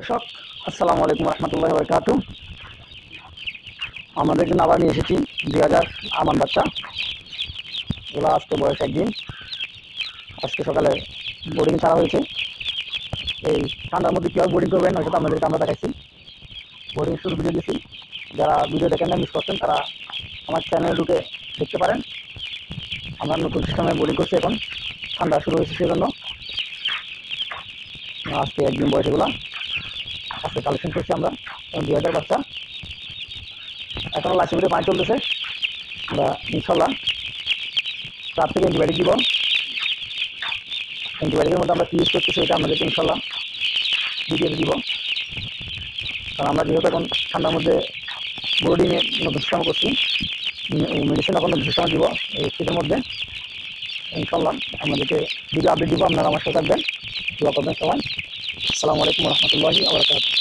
দর্শক, আসসালামু আলাইকুম রহমতুল্লাহি ওয়া বারাকাতুহু। আমাদের জন্য আবার নিয়ে এসেছি 2000 আমান বাচ্চা। এগুলো আজকে বয়স একদিন। আজকে সকালে বোর্ডিং ছাড়া হয়েছে। এই ঠান্ডার মধ্যে কীভাবে বোর্ডিং করবেন ওইটা তো আপনাদেরকে আমরা দেখাইছি। বোর্ডিং শুরু ভিডিও দিয়েছি। যারা ভিডিও দেখেন না, মিস করছেন, তারা আমার চ্যানেলে ঢুকে দেখতে পারেন। আমরা নতুন সিস্টেমে বোর্ডিং করছি এখন। ঠান্ডা শুরু হয়েছে সেজন্য। আজকে একদিন বয়স এগুলো। আজকে কালেকশন করছি আমরা 2000 বাচ্চা। এখন লাচি মিটে পানি চলতেছে। আমরা ইনশাল্লাহ 4 থেকে অ্যান্টিবায়োটিক দিব। অ্যান্টিবায়োটিকের মধ্যে আমরা কী ইউজ করতেছি এটা আমাদেরকে ইনশাল্লাহ ভিডিও দিব। কারণ আমরা যেহেতু এখন ঠান্ডার মধ্যে বোর্ডিংয়ে নতুন সিস্টেম করছি, মেডিসিন এখন নতুন সিস্টেম দিব এই শীতের মধ্যে। ইনশাল্লাহ আমাদেরকে ভিডিও আপডেট দিব। আপনারা আমার সাথে থাকবেন, দোয়া করবেন সবাই। আসসালামু আলাইকুম রহমতুল্লাহি ওয়া বারাকাতুহু।